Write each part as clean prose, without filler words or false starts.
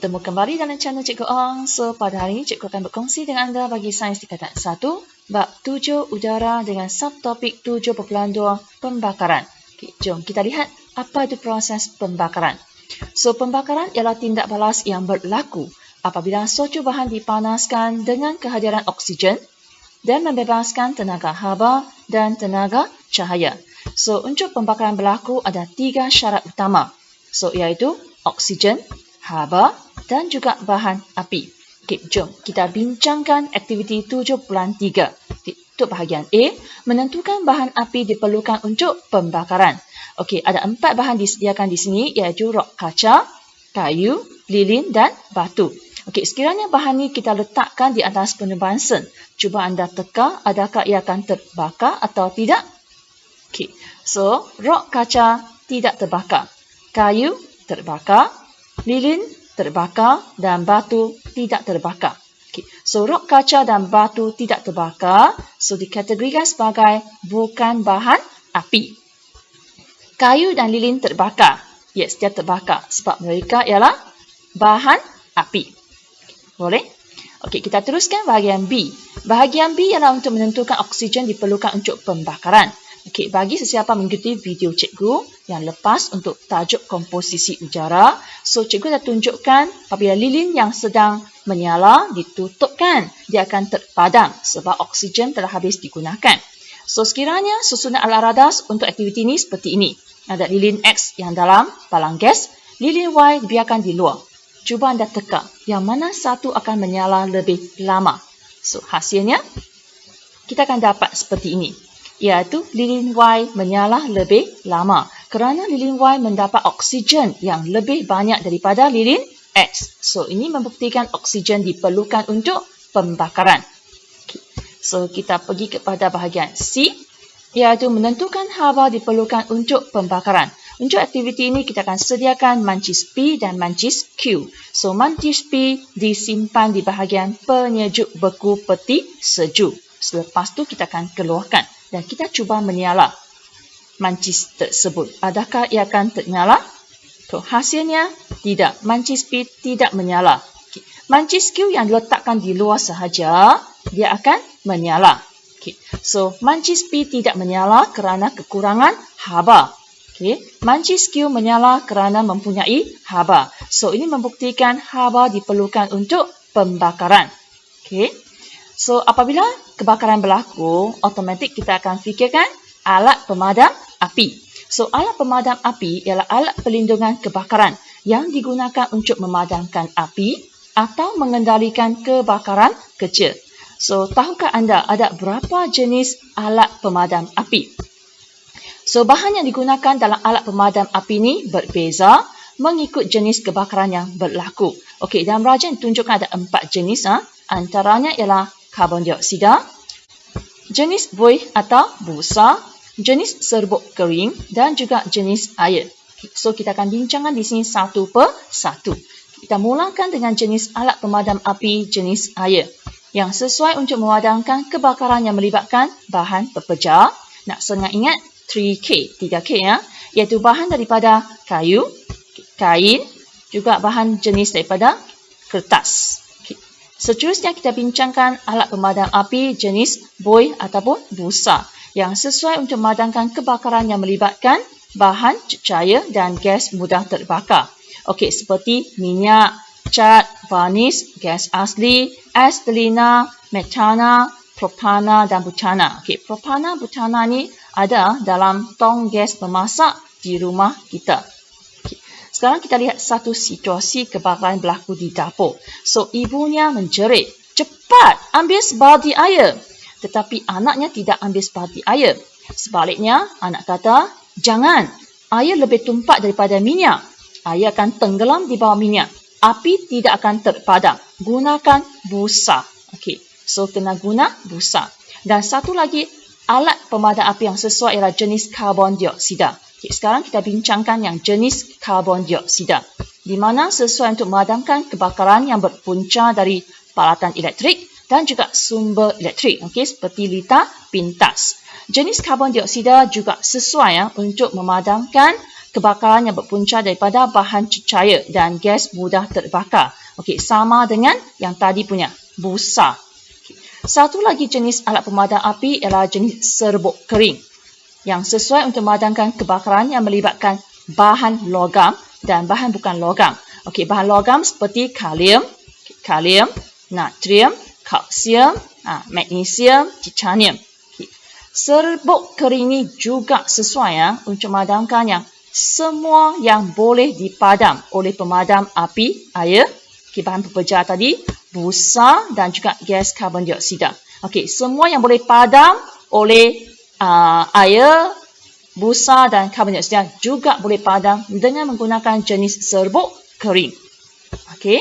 Bertemu kembali dalam channel Cikgu Ong. So, pada hari ini Cikgu akan berkongsi dengan anda bagi sains tingkatan 1, bab 7 udara dengan subtopik 7.2 pembakaran. Okay, jom kita lihat apa itu proses pembakaran. So, pembakaran ialah tindak balas yang berlaku apabila suatu bahan dipanaskan dengan kehadiran oksigen dan membebaskan tenaga haba dan tenaga cahaya. So, untuk pembakaran berlaku ada 3 syarat utama. So, iaitu oksigen, haba dan juga bahan api. Okey, jom kita bincangkan aktiviti 7.3. Untuk bahagian A, menentukan bahan api diperlukan untuk pembakaran. Okey, ada 4 bahan disediakan di sini iaitu rok kaca, kayu, lilin dan batu. Okey, sekiranya bahan ni kita letakkan di atas penubuhan sen, cuba anda teka adakah ia akan terbakar atau tidak? Okey, so rok kaca tidak terbakar, kayu terbakar, lilin terbakar dan batu tidak terbakar. Okay. So, rok kaca dan batu tidak terbakar, so dikategorikan sebagai bukan bahan api. Kayu dan lilin terbakar. Yes, dia terbakar sebab mereka ialah bahan api. Boleh? Okey, kita teruskan bahagian B. Bahagian B ialah untuk menentukan oksigen diperlukan untuk pembakaran. Okey, bagi sesiapa mengikuti video cikgu yang lepas untuk tajuk komposisi udara, so cikgu dah tunjukkan apabila lilin yang sedang menyala ditutupkan, dia akan terpadam sebab oksigen telah habis digunakan. So, sekiranya susunan alat radas untuk aktiviti ini seperti ini. Ada lilin X yang dalam palang gas, lilin Y dibiarkan di luar. Cuba anda teka yang mana satu akan menyala lebih lama. So, hasilnya kita akan dapat seperti ini. Iaitu lilin Y menyala lebih lama kerana lilin Y mendapat oksigen yang lebih banyak daripada lilin X. So, ini membuktikan oksigen diperlukan untuk pembakaran. Okay. So, kita pergi kepada bahagian C, iaitu menentukan haba diperlukan untuk pembakaran. Untuk aktiviti ini, kita akan sediakan mancis P dan mancis Q. So, mancis P disimpan di bahagian penyejuk beku peti sejuk. Selepas tu, kita akan keluarkan. Dan kita cuba menyala mancis tersebut. Adakah ia akan ternyala? So, hasilnya tidak. Mancis P tidak menyala. Okay. Mancis Q yang diletakkan di luar sahaja, dia akan menyala. Okay. So, mancis P tidak menyala kerana kekurangan haba. Okay. Mancis Q menyala kerana mempunyai haba. So, ini membuktikan haba diperlukan untuk pembakaran. Okay. So, apabila kebakaran berlaku, automatik kita akan fikirkan alat pemadam api. So, alat pemadam api ialah alat perlindungan kebakaran yang digunakan untuk memadamkan api atau mengendalikan kebakaran kecil. So, tahukah anda ada berapa jenis alat pemadam api? So, bahan yang digunakan dalam alat pemadam api ini berbeza mengikut jenis kebakaran yang berlaku. Okey, dalam rajin tunjukkan ada 4 jenis. Antaranya ialah karbon dioksida, jenis buih atau busa, jenis serbuk kering dan juga jenis air. So, kita akan bincangkan di sini satu per satu. Kita mulakan dengan jenis alat pemadam api jenis air yang sesuai untuk memadamkan kebakaran yang melibatkan bahan pepejar. Nak senang ingat 3K ya, iaitu bahan daripada kayu, kain, juga bahan jenis daripada kertas. Seterusnya kita bincangkan alat pemadam api jenis buih ataupun busa yang sesuai untuk memadamkan kebakaran yang melibatkan bahan cecair dan gas mudah terbakar. Okey, seperti minyak, cat, varnis, gas asli, aselina, metana, propana dan butana. Okey, propana, butana ni ada dalam tong gas memasak di rumah kita. Sekarang kita lihat satu situasi kebakaran berlaku di dapur. So, ibunya menjerit, cepat ambil sebaldi air. Tetapi anaknya tidak ambil sebaldi air. Sebaliknya, anak kata, jangan, air lebih tumpat daripada minyak. Air akan tenggelam di bawah minyak. Api tidak akan terpadam. Gunakan busa. Okey, so kena guna busa. Dan satu lagi, alat pemadam api yang sesuai ialah jenis karbon dioksida. Okay, sekarang kita bincangkan yang jenis karbon dioksida, di mana sesuai untuk memadamkan kebakaran yang berpunca dari peralatan elektrik dan juga sumber elektrik, seperti lita pintas. Jenis karbon dioksida juga sesuai untuk memadamkan kebakaran yang berpunca daripada bahan cecair dan gas mudah terbakar. Okey, sama dengan yang tadi punya, busa. Satu lagi jenis alat pemadam api ialah jenis serbuk kering yang sesuai untuk memadamkan kebakaran yang melibatkan bahan logam dan bahan bukan logam. Okey, bahan logam seperti kalium, natrium, kalsium, magnesium, titanium. Okay. Serbuk kering ini juga sesuai untuk memadamkan yang semua yang boleh dipadam oleh pemadam api, air, bahan pepejar tadi, busa dan juga gas karbon dioksida. Okey, semua yang boleh padam oleh air, busa dan karbon dioksida juga boleh padam dengan menggunakan jenis serbuk kering. Okey.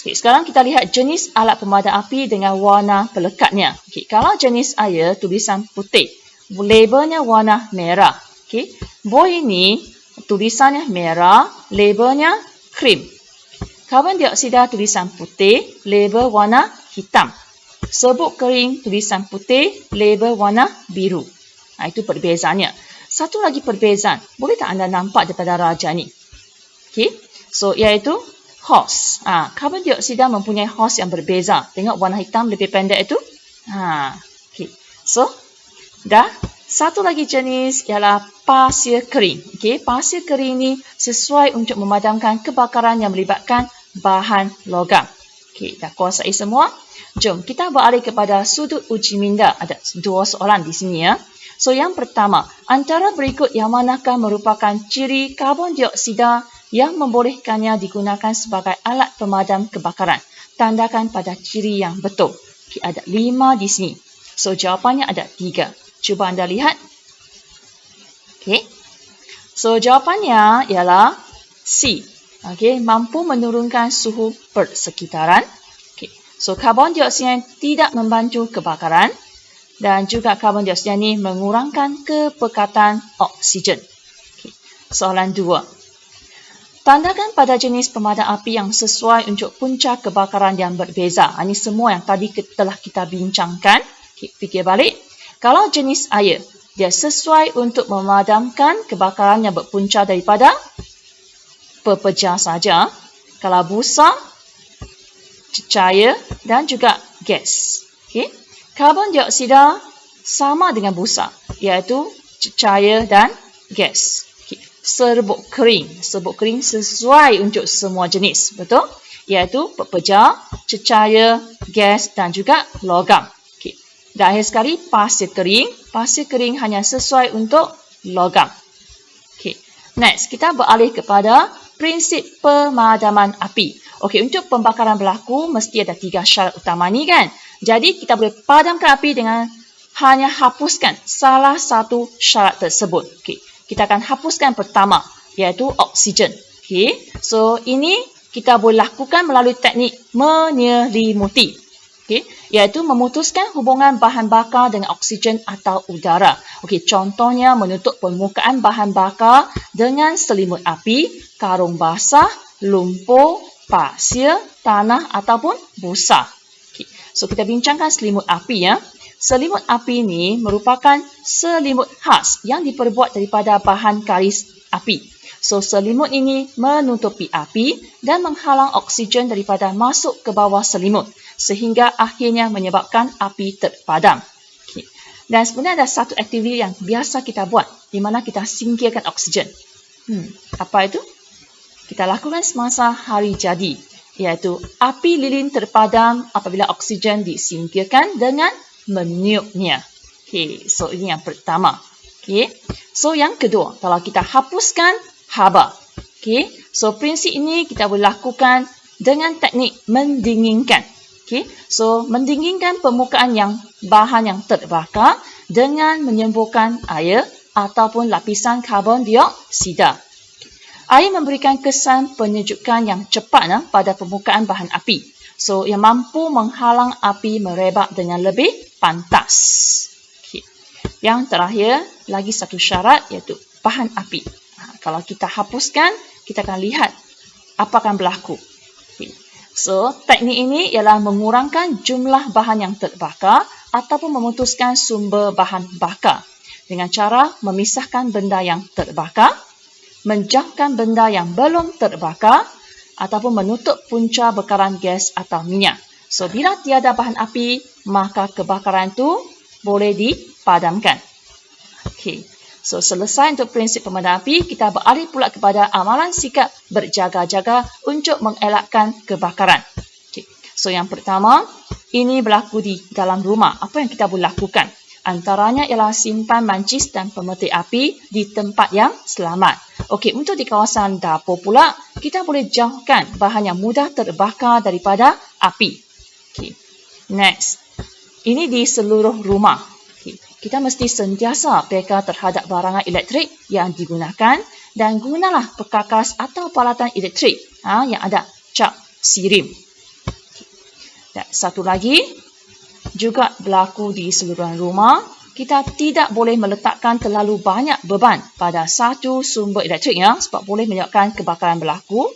Okay, sekarang kita lihat jenis alat pemadam api dengan warna pelekatnya. Okay, kalau jenis air, tulisan putih. Labelnya warna merah. Okay. Buah ini tulisannya merah, labelnya krim. Karbon dioksida tulisan putih, label warna hitam. Serbuk kering tulisan putih, label warna biru. Itu perbezaannya. Satu lagi perbezaan. Boleh tak anda nampak daripada raja ni? Okay. So, iaitu hose. Karbon dioksida mempunyai hose yang berbeza. Tengok warna hitam lebih pendek itu. Okay. So, dah. Satu lagi jenis ialah pasir kering. Okay. Pasir kering ini sesuai untuk memadamkan kebakaran yang melibatkan bahan logam. Okay. Dah kuasai semua. Jom kita beralih kepada sudut uji minda. Ada dua soalan di sini ya. So, yang pertama, antara berikut yang manakah merupakan ciri karbon dioksida yang membolehkannya digunakan sebagai alat pemadam kebakaran? Tandakan pada ciri yang betul. Okay, ada 5 di sini. So, jawapannya ada 3. Cuba anda lihat. Okay. So, jawapannya ialah C. Okay, mampu menurunkan suhu persekitaran. Okay. So, karbon dioksida tidak membantu kebakaran. Dan juga karbon dioksida ini mengurangkan kepekatan oksigen. Okay. Soalan 2. Tandakan pada jenis pemadam api yang sesuai untuk punca kebakaran yang berbeza. Ini semua yang tadi telah kita bincangkan. Okay, fikir balik. Kalau jenis air, dia sesuai untuk memadamkan kebakaran yang berpunca daripada pepejar saja. Kalau busa, cecair dan juga gas. Okay. Karbon dioksida sama dengan busa, iaitu cecair dan gas. Serbuk kering. Serbuk kering sesuai untuk semua jenis. Betul? Iaitu pepejar, cecair, gas dan juga logam. Okay. Dan akhir sekali, pasir kering. Pasir kering hanya sesuai untuk logam. Okay. Next, kita beralih kepada prinsip pemadaman api. Okey, untuk pembakaran berlaku, mesti ada 3 syarat utama ni kan? Jadi, kita boleh padamkan api dengan hanya hapuskan salah satu syarat tersebut. Okey. Kita akan hapuskan pertama, iaitu oksigen. Okay. So, ini kita boleh lakukan melalui teknik menyelimuti. Okay. Iaitu memutuskan hubungan bahan bakar dengan oksigen atau udara. Okay. Contohnya, menutup permukaan bahan bakar dengan selimut api, karung basah, lumpur, pasir, tanah ataupun busa. Okay. So, kita bincangkan selimut api ya. Selimut api ini merupakan selimut khas yang diperbuat daripada bahan karis api. So, selimut ini menutupi api dan menghalang oksigen daripada masuk ke bawah selimut sehingga akhirnya menyebabkan api terpadam. Okay. Dan sebenarnya ada satu aktiviti yang biasa kita buat di mana kita singkirkan oksigen. Apa itu? Kita lakukan semasa hari jadi, iaitu api lilin terpadam apabila oksigen disingkirkan dengan meniupnya. Okay, so ini yang pertama. Okay, so yang kedua, kalau kita hapuskan haba. Okay, so prinsip ini kita boleh lakukan dengan teknik mendinginkan. Okay, so mendinginkan permukaan yang bahan yang terbakar dengan menyemburkan air ataupun lapisan karbon dioksida. Air memberikan kesan penyejukan yang cepat pada permukaan bahan api. So, yang mampu menghalang api merebak dengan lebih pantas. Okay. Yang terakhir, lagi satu syarat iaitu bahan api. Kalau kita hapuskan, kita akan lihat apa akan berlaku. Okay. So, teknik ini ialah mengurangkan jumlah bahan yang terbakar ataupun memutuskan sumber bahan bakar. dengan cara memisahkan benda yang terbakar, menjauhkan benda yang belum terbakar ataupun menutup punca bekaran gas atau minyak. So, bila tiada bahan api, maka kebakaran itu boleh dipadamkan. Okey. So, selesai untuk prinsip pemadam api, kita beralih pula kepada amalan sikap berjaga-jaga untuk mengelakkan kebakaran. Okay. So, yang pertama, ini berlaku di dalam rumah. Apa yang kita boleh lakukan? Antaranya ialah simpan mancis dan pemetik api di tempat yang selamat. Okey, untuk di kawasan dapur pula, kita boleh jauhkan bahan yang mudah terbakar daripada api. Okey. Next. Ini di seluruh rumah. Kita mesti sentiasa peka terhadap barangan elektrik yang digunakan dan gunalah perkakas atau peralatan elektrik yang ada cap sirim. Dan satu lagi, juga berlaku di seluruh rumah, kita tidak boleh meletakkan terlalu banyak beban pada satu sumber elektrik sebab boleh menyebabkan kebakaran berlaku.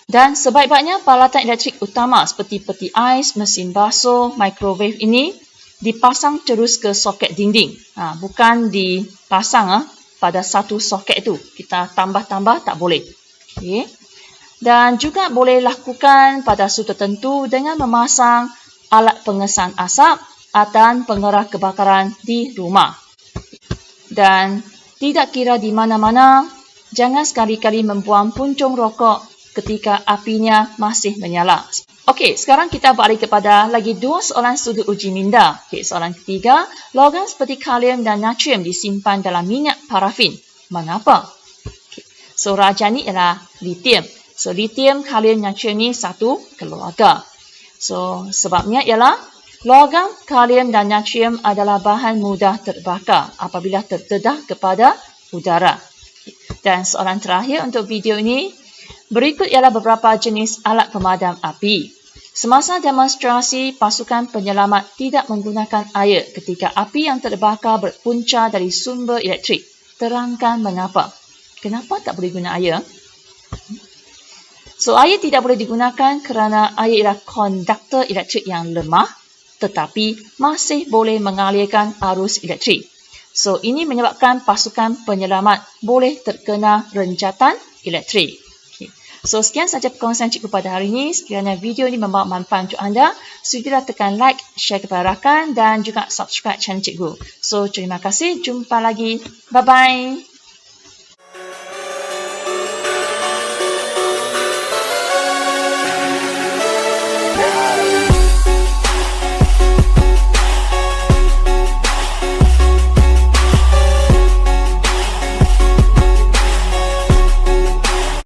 Dan sebaik-baiknya peralatan elektrik utama seperti peti ais, mesin basuh, microwave ini dipasang terus ke soket dinding. Bukan dipasang pada satu soket itu. Kita tambah-tambah tak boleh. Okay. Dan juga boleh lakukan pada suhu tertentu dengan memasang alat pengesan asap dan pengerah kebakaran di rumah. Dan tidak kira di mana-mana, jangan sekali-kali membuang puncung rokok ketika apinya masih menyala. Okey, sekarang kita beralih kepada lagi 2 soalan studi uji minda. Okey, soalan ketiga, logam seperti kalium dan natrium disimpan dalam minyak parafin. Mengapa? Okay. So, raja ni ialah lithium. So, lithium, kalium, natrium ni satu keluarga. So, sebabnya ialah logam, kalium dan natrium adalah bahan mudah terbakar apabila terdedah kepada udara. Dan soalan terakhir untuk video ini, berikut ialah beberapa jenis alat pemadam api. Semasa demonstrasi, pasukan penyelamat tidak menggunakan air ketika api yang terbakar berpunca dari sumber elektrik. Terangkan mengapa. Kenapa tak boleh guna air? So, air tidak boleh digunakan kerana air ialah konduktor elektrik yang lemah tetapi masih boleh mengalirkan arus elektrik. So, ini menyebabkan pasukan penyelamat boleh terkena renjatan elektrik. So, sekian sahaja perkongsian cikgu pada hari ini. Sekiranya video ini membawa manfaat untuk anda, sudilah tekan like, share kepada rakan dan juga subscribe channel cikgu. So, terima kasih. Jumpa lagi. Bye-bye.